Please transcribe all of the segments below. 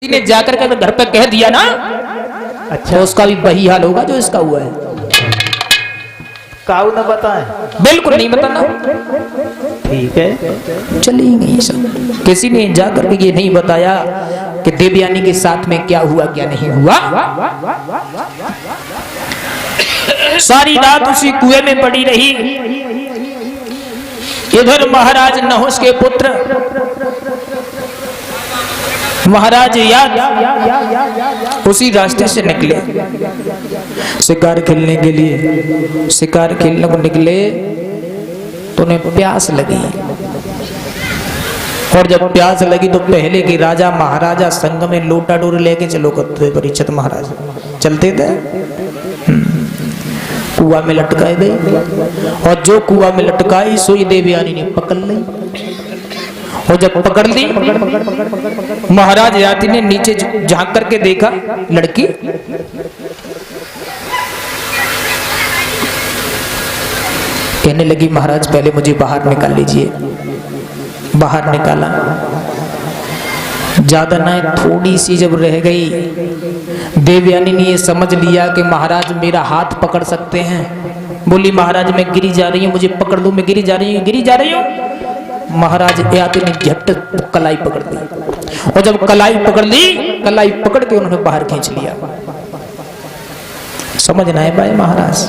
ने जाकर के घर पे कह दिया ना, अच्छा तो उसका भी वही हाल होगा जो इसका हुआ है। काऊ न बताए? बिल्कुल नहीं बताना। ठीक है, चली गई सब। किसी ने जाकर के ये नहीं बताया कि देवयानी के साथ में क्या हुआ क्या नहीं हुआ। सारी रात उसी कुएं में पड़ी रही। इधर महाराज नहुष के पुत्र महाराज याद उसी रास्ते से निकले शिकार खेलने के लिए। शिकार खेलने को निकले तो उन्हें प्यास लगी, और जब प्यास लगी तो पहले की राजा महाराजा संग में लोटा डोर लेके चलो करते परीक्षित महाराज चलते थे। कुआ में लटकाए गए, और जो कुआ में लटकाई सोई देवयानी ने पकड़ ली। और जब पकड़ ली, महाराज याति ने नीचे झांक करके देखा लड़की। कहने लगी महाराज पहले मुझे बाहर निकाल लीजिए। बाहर निकाला, ज्यादा ना थोड़ी सी जब रह गई, देवयानी ने ये समझ लिया कि महाराज मेरा हाथ पकड़ सकते हैं। बोली महाराज मैं गिरी जा रही हूँ, मुझे पकड़ लो, मैं गिरी जा रही हूँ, गिरी जा रही हूँ। महाराज याति ने झट कलाई पकड़ ली, और जब कलाई पकड़ ली, कलाई पकड़ के उन्होंने बाहर खींच लिया। समझ ना है भाई महाराज।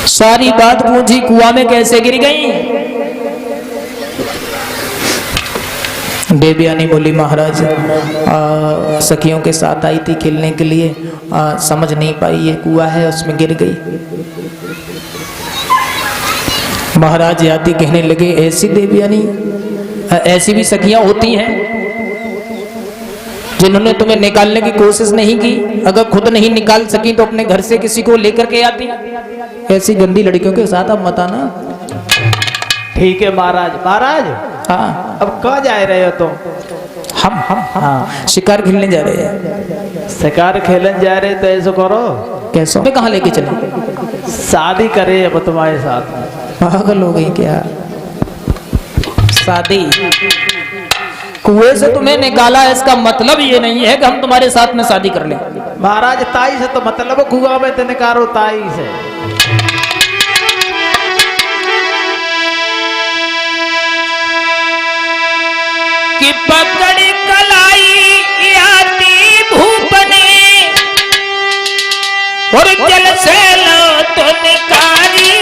सारी बात पूछी कुआं में कैसे गिर गई। देवयानी बोली महाराज सखियों के साथ आई थी खेलने के लिए, समझ नहीं पाई ये कुआं है, उसमें गिर गई। महाराज याति कहने लगे ऐसी देवयानी, ऐसी भी सखियां होती हैं जिन्होंने तुम्हें निकालने की कोशिश नहीं की। अगर खुद नहीं निकाल सकी तो अपने घर से किसी को लेकर के आती। ऐसी गंदी लड़कियों के साथ अब मत आना। ठीक है महाराज। महाराज हाँ, अब कहाँ जा रहे हो तुम? हम हाँ, शिकार खेलने जा रहे हैं। शिकार खेलने जा रहे तो ऐसा करो, कैसे मैं कहाँ लेके चले? शादी करे अब तुम्हारे साथ। पागल हो गई क्या? शादी? कुएं से तुम्हें निकाला, इसका मतलब ये नहीं है कि हम तुम्हारे साथ में शादी कर लें। महाराज ताई से तो मतलब कुआं में तो निकालो ताई से। कि पकड़ कलाई याति भूपने, और जल से लो तो निकारी।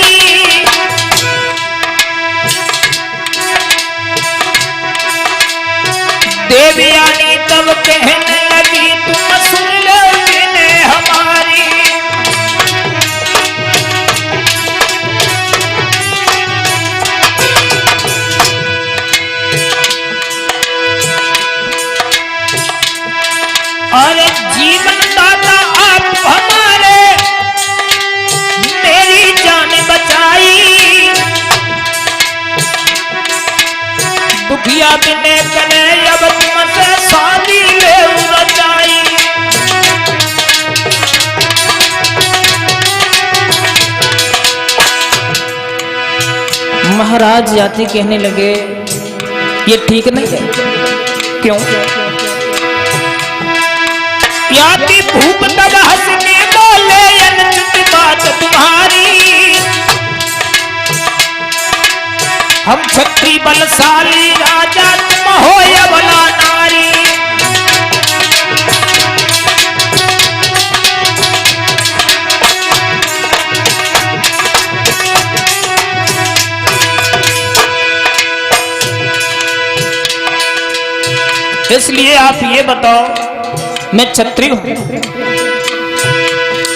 देवयानी तब कहने लगी तुम सुन लो जिन्हें हमारी। अरे जीवन दाता आप हमारे, मेरी जान बचाई। दुखिया बिने कने अब तुमसे शादी ले रचाई। महाराज याति कहने लगे ये ठीक नहीं है। क्यों? याति भूप तब हंसने बोले अनुचित बात तुम्हारी। हम छत्री बलशाली राजा, तुम हो अबला नारी। इसलिए आप ये बताओ, मैं क्षत्रिय हूं,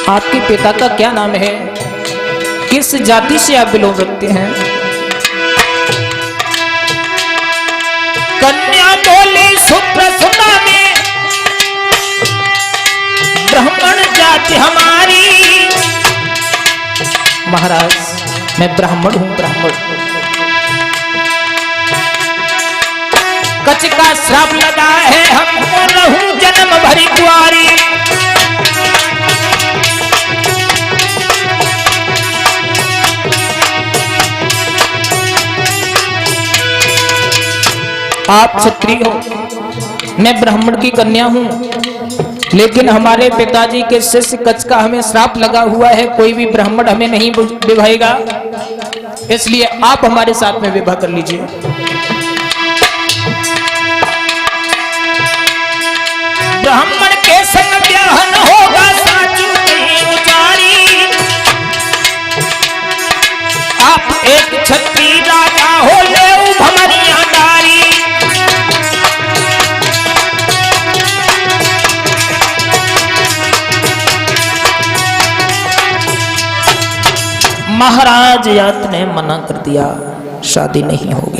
आपके पिता का क्या नाम है? किस जाति से आप बिलोंग रखते हैं? कन्या बोली सुप्रसुता में, ब्राह्मण जाति हमारी। महाराज मैं ब्राह्मण हूं, ब्राह्मण। कच का श्राप लगा है हमको, रहूं जन्म भरी कुंवारी। आप क्षत्रिय हो, मैं ब्राह्मण की कन्या हूं, लेकिन हमारे पिताजी के शिष्य कच का हमें श्राप लगा हुआ है, कोई भी ब्राह्मण हमें नहीं विवाहेगा, इसलिए आप हमारे साथ में विवाह कर लीजिए। ब्राह्मण के संग ब्याहन होगा साचू की उचारी, आप एक क्षत्रिय राजा हो ले भमरिया डारी। महाराज यात ने मना कर दिया, शादी नहीं होगी।